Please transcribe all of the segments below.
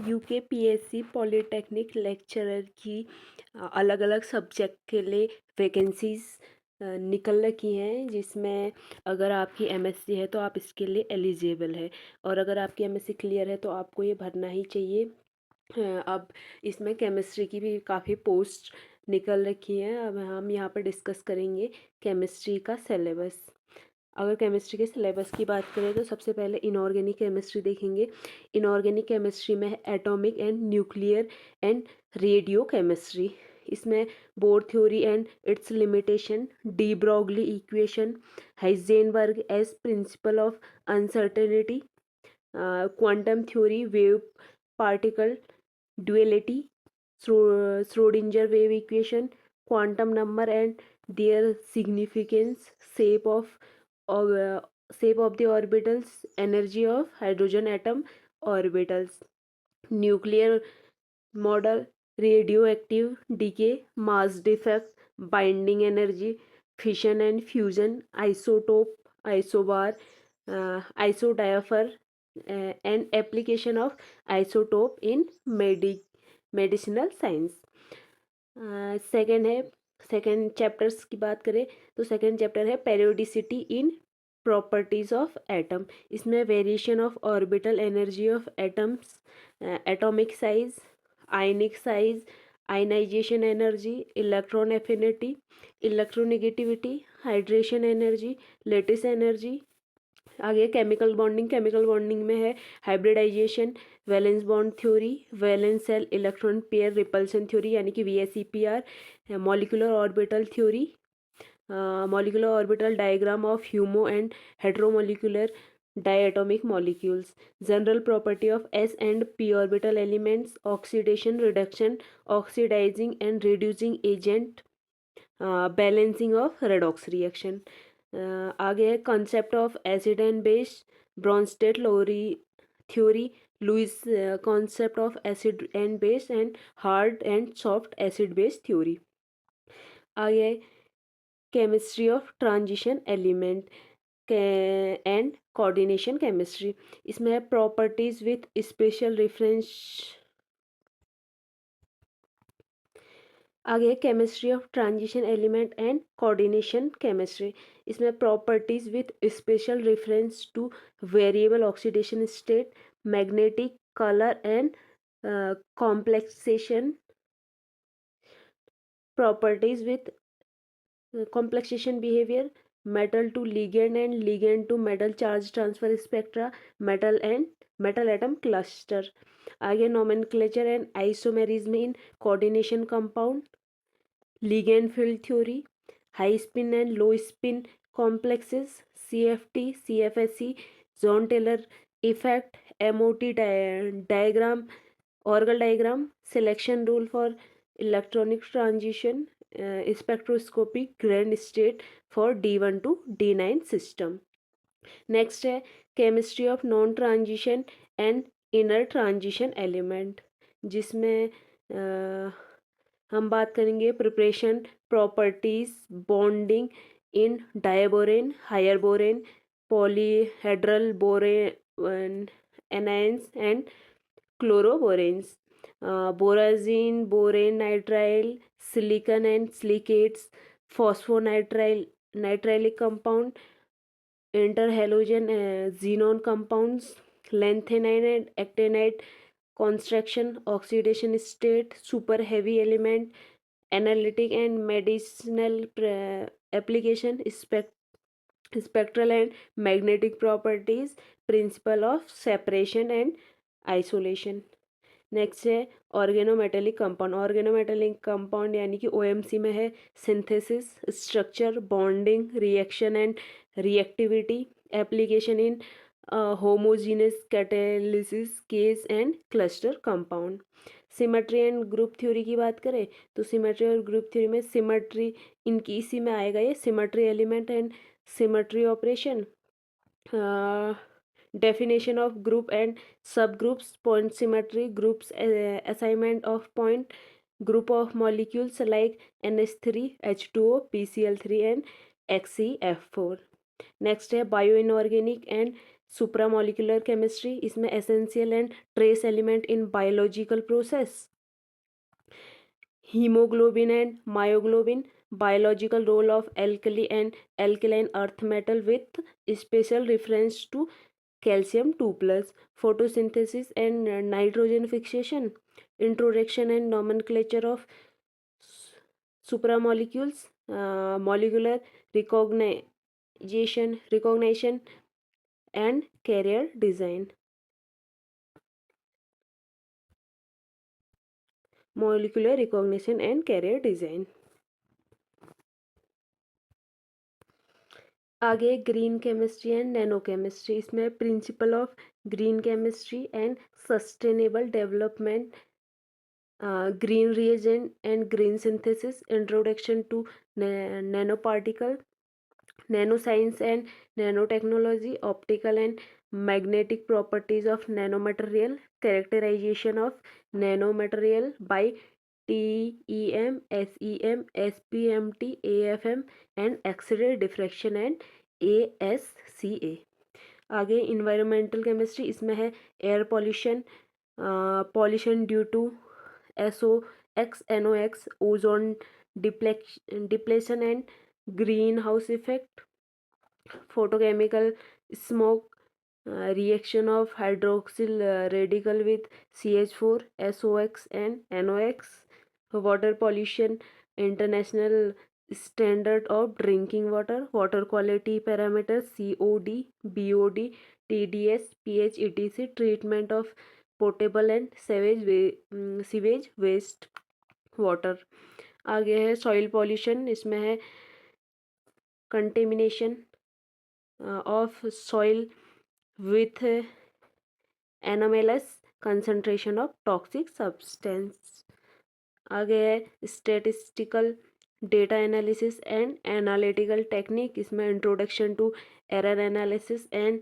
UKPSC polytechnic lecturer की अलग अलग सब्जेक्ट के लिए वैकेंसीज निकल रखी हैं, जिसमें अगर आपकी एमएससी है तो आप इसके लिए एलिजिबल है, और अगर आपकी एमएससी क्लियर है तो आपको ये भरना ही चाहिए। अब इसमें केमिस्ट्री की भी काफ़ी पोस्ट निकल रखी हैं। अब हम यहाँ पर डिस्कस करेंगे केमिस्ट्री का सिलेबस। अगर केमिस्ट्री के सिलेबस की बात करें तो सबसे पहले इनऑर्गेनिक केमिस्ट्री देखेंगे। इनऑर्गेनिक केमिस्ट्री में है atomic and nuclear and radio chemistry. इसमें Bohr theory and its limitation, de Broglie equation, Heisenberg as principle of uncertainty, quantum theory, wave particle duality, Schrodinger wave equation, quantum number and their significance, of shape of the orbitals, energy of hydrogen atom orbitals, nuclear model, radioactive decay, mass defect, binding energy, fission and fusion, isotope, isobar, isodiapher, and application of isotope in medicinal science. Second है, second chapters की बात करें तो second chapter है periodicity in properties of atom. इसमें variation of orbital energy of atoms, atomic size, ionic size, ionisation energy, electron affinity, electronegativity, hydration energy, lattice energy. आगे chemical bonding में है hybridisation, valence bond theory, valence shell electron pair repulsion theory यानी कि VSEPR, molecular orbital theory, molecular orbital diagram of homo and heteromolecular diatomic molecules, general property of s and p orbital elements, oxidation, reduction, oxidizing and reducing agent, balancing of redox reaction. आगे है concept of acid and base, Bronsted Lowry theory, Lewis concept of acid and base and hard and soft acid base theory. आगे है chemistry of transition element and coordination chemistry. इसमें है properties with special reference. आगे chemistry of transition element and coordination chemistry. इसमें properties with special reference to variable oxidation state, magnetic, colour and complexation, properties with complexation behaviour, metal to ligand and ligand to metal charge transfer spectra, metal atom cluster. आगे nomenclature and isomerism in coordination compound, ligand field theory, high spin and low spin complexes, CFT, CFSE, John Taylor effect, MOT diagram, Orgel diagram, selection rule for electronic transition, spectroscopic grand state for D1 to D9 system. Next है chemistry of non transition and inner transition element, जिसमें हम बात करेंगे preparation, properties, bonding in diborane, higher borane, polyhedral borane anions and chloroboranes, borazine, borane nitrile, silicon and silicates, phosphonitrile nitrilic compound, interhalogen xenon compounds, lanthanide and actinide construction, oxidation state, super heavy element, analytic and medicinal application, spectral and magnetic properties, principle of separation and isolation. Next है organometallic compound यानी कि OMC में है synthesis, structure, bonding, reaction and reactivity, application in homogeneous catalysis case and cluster compound. Symmetry and group theory की बात करें तो symmetry और ग्रुप थ्योरी में सिमेट्री इनकी इसी में आएगा, ये symmetry element and symmetry operation, definition of group and subgroups, point symmetry, groups, assignment of point, group of molecules like NH3, H2O, PCl3 and XeF4. Next है बायो इनऑर्गेनिक एंड सुप्रामोलिकुलर केमिस्ट्री, इसमें essential and trace element in biological process. Haemoglobin and myoglobin, biological role of alkali and alkaline earth metal with special reference to calcium 2 plus. Photosynthesis and nitrogen fixation. Introduction and nomenclature of supramolecules. Molecular recognition and carrier design. Molecular recognition and carrier design. आगे green chemistry and nano chemistry, इसमें principle of green chemistry and sustainable development, green reagent and green synthesis, introduction to nanoparticle, nanoscience and nanotechnology, optical and magnetic properties of nanomaterial, characterization of nanomaterial by TEM, SEM, SPMT, AFM and X-ray diffraction and ASCA. आगे environmental chemistry, इसमें है air pollution, pollution due to SOx, NOx, ozone depletion and greenhouse effect, photochemical smoke, reaction of hydroxyl radical with CH4, SOx and NOx, water pollution, international standard of drinking water, water quality parameters, COD, BOD, TDS, pH, etc., treatment of portable and sewage waste water. आगे है soil pollution, इसमें है contamination of soil with anomalous concentration of toxic substance. आगे है statistical data analysis and analytical technique, इसमें introduction to error analysis and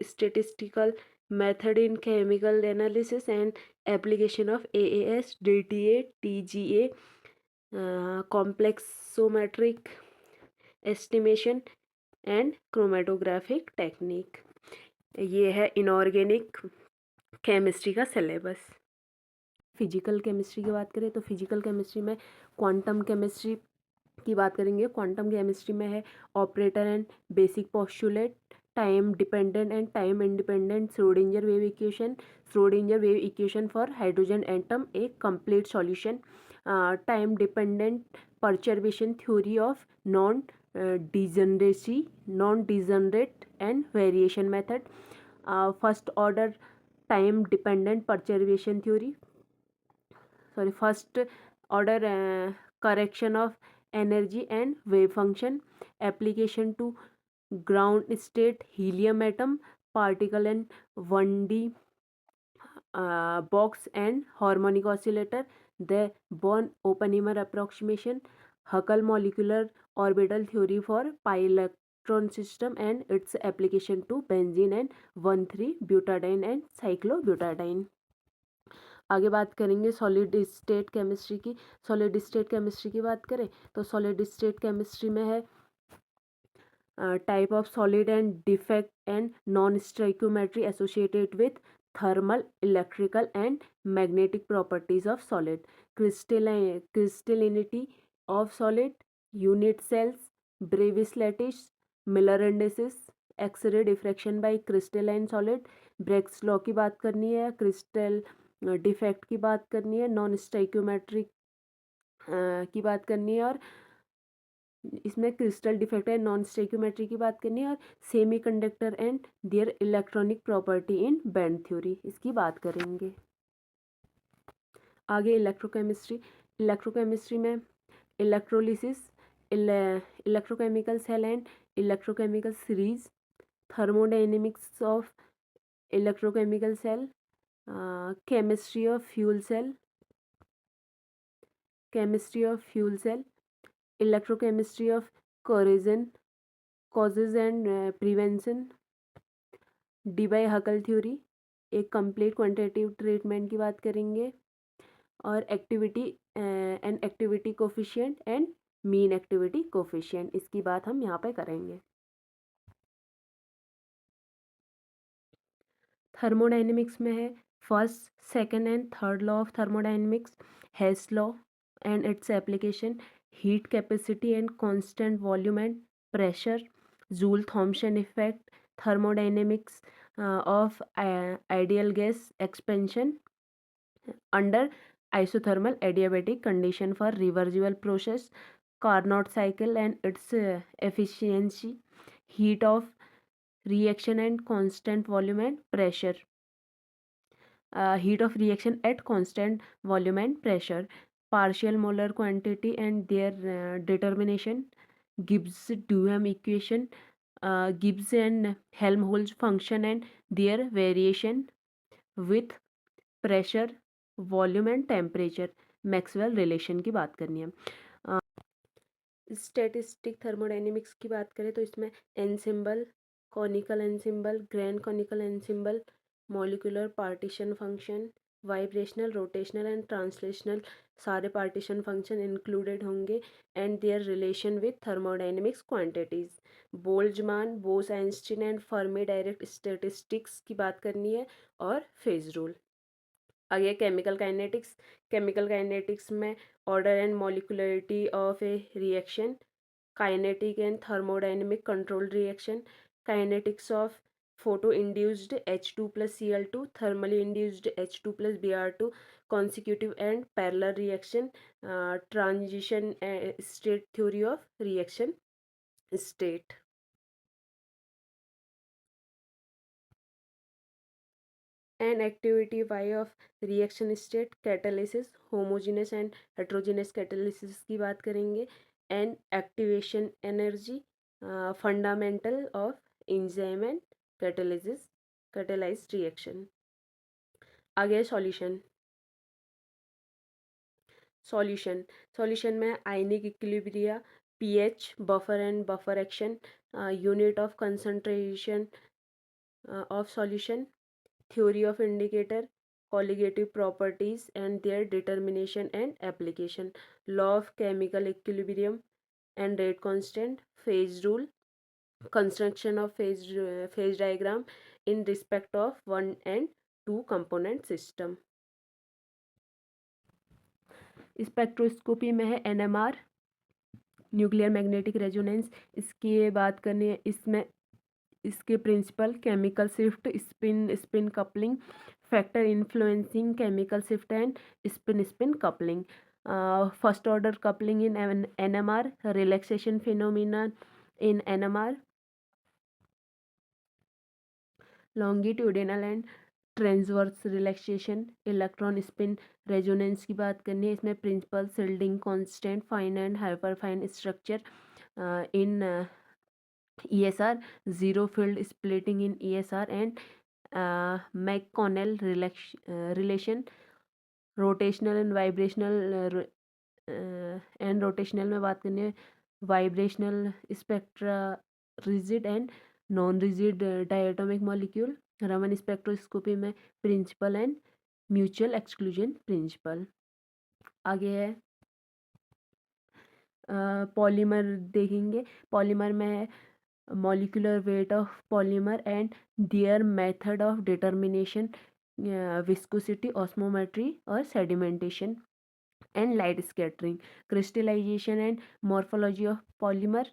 statistical method in chemical analysis and application of AAS, DTA, TGA, complexometric estimation and chromatographic technique. ये है inorganic chemistry का सिलेबस. Physical chemistry की बात करें तो physical chemistry में क्वांटम केमिस्ट्री की बात करेंगे. क्वांटम केमिस्ट्री में है operator and basic postulate, time dependent and time independent Schrodinger wave equation for hydrogen atom, a complete solution, time dependent perturbation theory of non degenerate and variation method, first order time dependent perturbation theory, first order correction of energy and wave function, application to ground state helium atom, particle and 1D box and harmonic oscillator, the Born Oppenheimer approximation, Huckel molecular orbital theory for pi electron system and its application to benzene and 1,3-butadiene and cyclobutadiene. आगे बात करेंगे solid state chemistry की. Solid state chemistry की बात करें तो solid state chemistry में है type of solid and defect and non stoichiometry associated with thermal, electrical and magnetic properties of solid, crystallinity of solid, unit cells, Bravais lattice, Miller indices, x-ray diffraction by crystalline solid, Bragg's law की बात करनी है, crystal defect की बात करनी है, non stoichiometric की बात करनी है, और इसमें crystal defect and non stoichiometry की बात करनी है, और semiconductor and their electronic property in band theory, इसकी बात करेंगे. आगे इलेक्ट्रोकेमिस्ट्री में electrolysis, electrochemical cell and electrochemical series, thermodynamics of electrochemical cell, chemistry of fuel cell, electrochemistry of causes and prevention, Debye-Huckel theory, एक कंप्लीट क्वांटिटेटिव ट्रीटमेंट की बात करेंगे, और activity coefficient and mean activity coefficient, इसकी बात हम यहाँ पे करेंगे. थर्मोडायनेमिक्स में है first, second and third law of thermodynamics, Hess law and its application, heat capacity and constant volume and pressure, Joule Thomson effect, thermodynamics of ideal gas expansion under isothermal adiabatic condition for reversible process, Carnot cycle and its efficiency, heat of reaction and constant volume and pressure, heat of reaction at constant volume and pressure, partial molar quantity and their determination, Gibbs-Duhem equation, Gibbs and Helmholtz function and their variation with pressure, volume and temperature, Maxwell relation की बात करनी है। Statistic thermodynamics की बात करें तो इसमें ensemble, canonical ensemble, grand canonical ensemble, molecular partition function, vibrational, rotational and translational सारे पार्टीशन फंक्शन इंक्लूडेड होंगे and their relation with thermodynamics quantities. Boltzmann, Bose Einstein and Fermi Dirac statistics की बात करनी है और phase rule. आगे chemical kinetics, chemical kinetics में order and molecularity of a reaction, kinetic and thermodynamic control reaction, kinetics of photo induced H2 plus Cl2, thermally induced H2 plus Br2, consecutive and parallel reaction, transition state theory of reaction state. And activity y of reaction state, catalysis, homogeneous and heterogeneous catalysis की बात करेंगे, and activation energy, fundamental of enzyme and catalysis, catalyzed reaction। आगे solution. Solution solution में ionic equilibria, pH, buffer and buffer action, unit of concentration of solution, theory of indicator, colligative properties and their determination and application, law of chemical equilibrium and rate constant, phase rule, construction of phase diagram in respect of one and two component system। Spectroscopy में है NMR, nuclear magnetic resonance, इसकी बात करनी है। इसमें इसके principle chemical shift, spin spin coupling, factor influencing chemical shift and spin spin coupling, first order coupling in NMR, relaxation phenomena in NMR, longitudinal and transverse relaxation, electron spin resonance की बात करनी है। इसमें principle shielding constant, fine and hyperfine structure in ESR, zero field splitting in ESR and McConnell relation, rotational and vibrational and rotational में बात करनी है vibrational spectra, rigid and non rigid diatomic molecule, Raman spectroscopy में principle and mutual exclusion principle. आगे है polymer देखेंगे। Polymer में है molecular weight of polymer and their method of determination, viscosity, osmometry or sedimentation and light scattering, crystallization and morphology of polymer,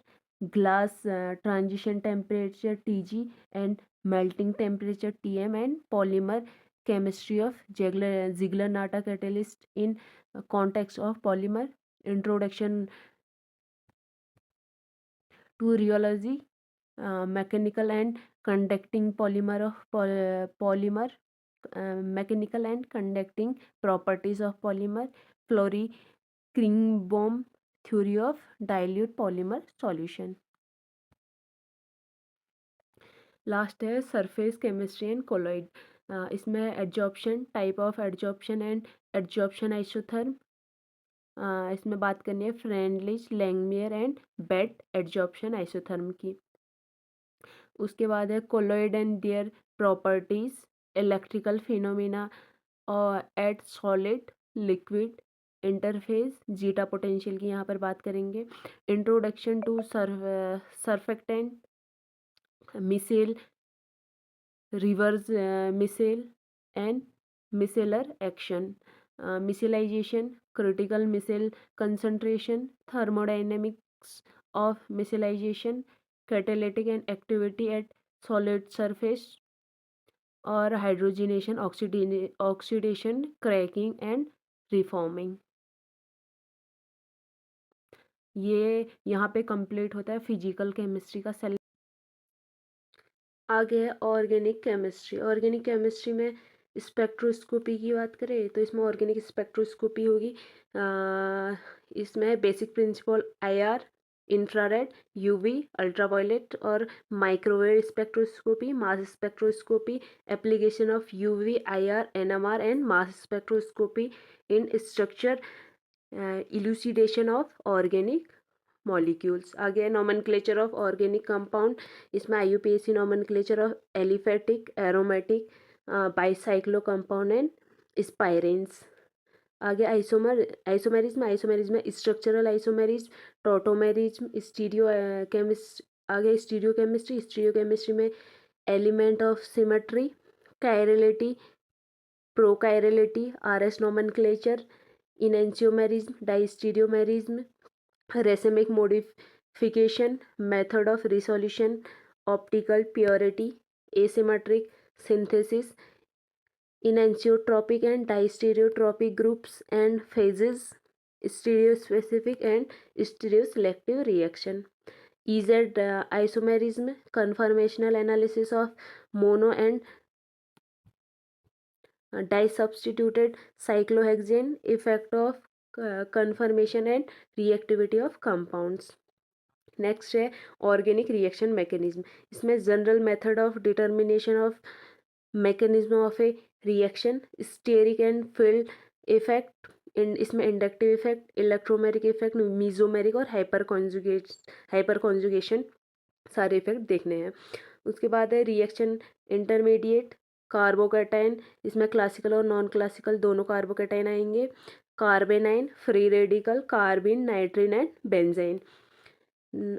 glass transition temperature Tg and melting temperature Tm, and polymer chemistry of Ziegler-Natta catalyst in context of polymer, introduction to rheology, mechanical and conducting polymer of polymer, mechanical and conducting properties of polymer, Flory-Kringbom theory of dilute polymer solution। Last है surface chemistry and colloid. इसमें adsorption, type of adsorption and adsorption isotherm, इसमें बात करनी है Freundlich, Langmuir and BET adsorption isotherm की। उसके बाद है colloid and their properties, electrical phenomena और at solid liquid interface, zeta potential की यहाँ पर बात करेंगे। Introduction to surfactant, micelle reverse missile and micellar action, missile critical missile concentration, thermodynamics of missile, catalytic and activity at solid surface, और hydrogenation, oxidation, cracking and reforming. ये यहाँ पे complete होता है फिजिकल केमिस्ट्री का सेल। आगे है organic chemistry. Organic chemistry में स्पेक्ट्रोस्कोपी की बात करें तो इसमें ऑर्गेनिक स्पेक्ट्रोस्कोपी होगी। इसमें basic principle IR, infrared, UV, ultraviolet और microwave spectroscopy, mass spectroscopy, application of UV, IR, NMR and mass spectroscopy in structure, elucidation of organic molecules. आगे नॉमेनक्लेचर ऑफ ऑर्गेनिक कंपाउंड। इसमें IUPAC nomenclature of aliphatic, aromatic, bicyclo compound and spiranes. आगे isomerism structural isomerism, tautomerism, stereo chemistry में element of symmetry, chirality, prochirality, RS nomenclature, enantiomerism, diastereomerism, racemic modification, method of resolution, optical purity, asymmetric synthesis, enantiotropic and distereotropic groups and phases, stereospecific and stereoselective reaction. EZ isomerism, conformational analysis of mono and disubstituted cyclohexane, effect of conformation and reactivity of compounds. Next है organic reaction mechanism. इसमें general method of determination of mechanism of a reaction, steric and field effect, इसमें inductive effect, electromeric effect, mesomeric और hyper conjugation सारे effect देखने हैं। उसके बाद है रिएक्शन इंटरमीडिएट, कार्बोकैटायन। इसमें क्लासिकल और नॉन क्लासिकल दोनों कार्बोकैटायन आएंगे। Carbanion, free radical, carbene, nitrene and benzene.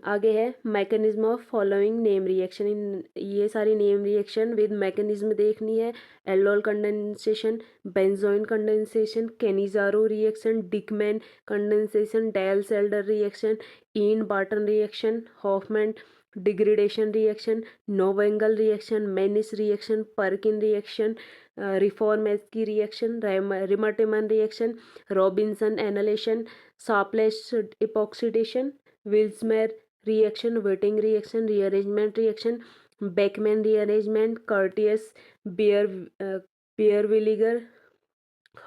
आगे है mechanism of following name reaction. ये सारी नेम रिएक्शन विद मैकेनिज्म देखनी है। Aldol condensation, benzoin condensation, Cannizzaro reaction, Dieckmann condensation, Diels Alder reaction, ene Barton reaction, Hofmann degradation reaction, Knoevenagel reaction, Mannich reaction, Perkin reaction, Reformatsky reaction, Reimer Tiemann reaction, Robinson annulation, Sharpless epoxidation, Vilsmeier reaction, Wittig reaction, rearrangement reaction, Beckmann rearrangement, Curtius Baeyer Villiger,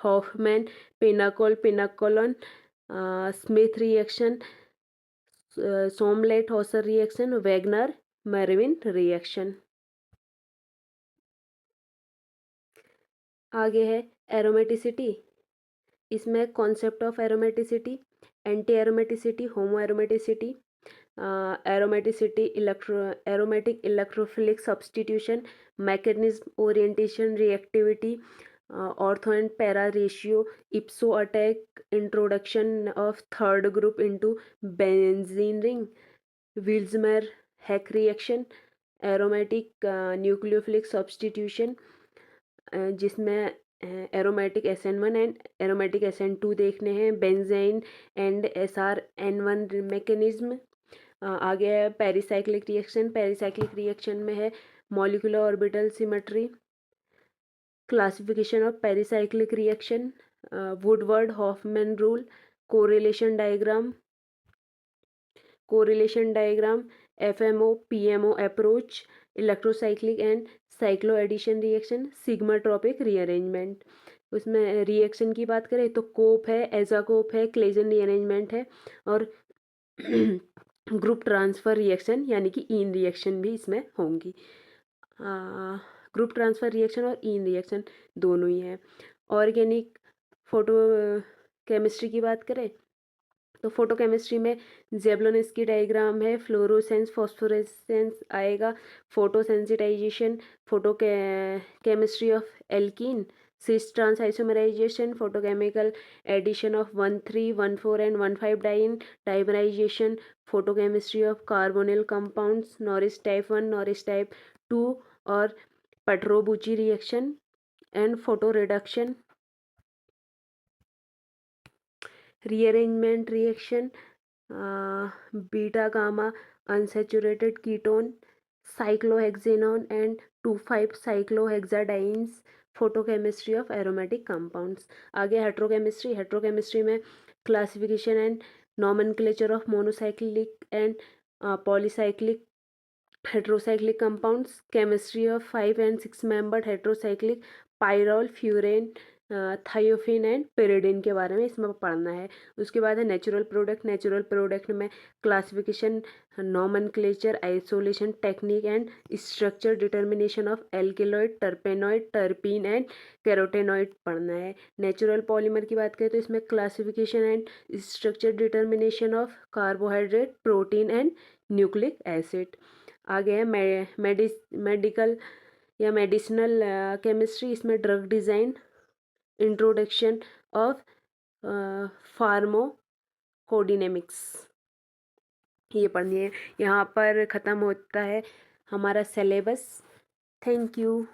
Hofmann pinacolone, Schmidt reaction, Sommelet Hauser reaction, Wagner Meerwein reaction. आगे है aromaticity. इसमें concept of aromaticity, anti aromaticity, homo aromaticity, aromaticity, aromatic electrophilic substitution, mechanism, orientation, reactivity, ortho and para ratio, ipso attack, introduction of third group into benzene ring, Vilsmeier Haack reaction, aromatic nucleophilic substitution, जिसमें aromatic SN1 and aromatic SN2 देखने हैं, benzene and SRN1 mechanism. आगे है pericyclic reaction. Pericyclic reaction में है molecular orbital symmetry, classification of pericyclic reaction, Woodward Hoffmann rule, correlation diagram, FMO PMO approach, electrocyclic and cycloaddition reaction, sigmatropic rearrangement. उसमें reaction की बात करें तो कोप है, एजाकोप है, क्लेजन रीअरेंजमेंट है और ग्रुप ट्रांसफ़र रिएक्शन यानी कि ईन रिएक्शन भी इसमें होंगी। ग्रुप ट्रांसफ़र रिएक्शन और ईन रिएक्शन दोनों ही हैं। ऑर्गेनिक फोटो केमिस्ट्री की बात करें तो फोटोकेमिस्ट्री में जेब्लोनिस्की डायग्राम है, फ्लोरोसेंस फॉस्फोरेसेंस आएगा, photosensitization, chemistry of alkene, cis trans isomerization, photochemical addition of 1,3, 1,4 and 1,5 dimerization, photochemistry of carbonyl compounds, Norrish type 1, Norrish type 2 और Petrobucci reaction and photoreduction, rearrangement reaction, beta gamma unsaturated ketone, cyclohexanone and 2,5-cyclohexadienes, photochemistry of aromatic compounds. आगे हेट्रोकेमिस्ट्री में classification and nomenclature of monocyclic and polycyclic heterocyclic compounds, chemistry of 5 and 6 membered heterocyclic pyrrole, furane, thiophene and pyridine के बारे में इसमें पढ़ना है। उसके बाद है नेचुरल प्रोडक्ट में classification, nomenclature, isolation technique and structure determination of alkaloid, टर्पेनॉइड, terpene and carotenoid पढ़ना है। नेचुरल पॉलीमर की बात करें तो इसमें classification and structure determination of carbohydrate, protein and nucleic acid. आगे है मेडिकल या मेडिसिनल केमिस्ट्री, इसमें drug design, introduction of pharmacodynamics, ये पढ़नी है। यहाँ पर ख़त्म होता है हमारा सिलेबस। Thank you.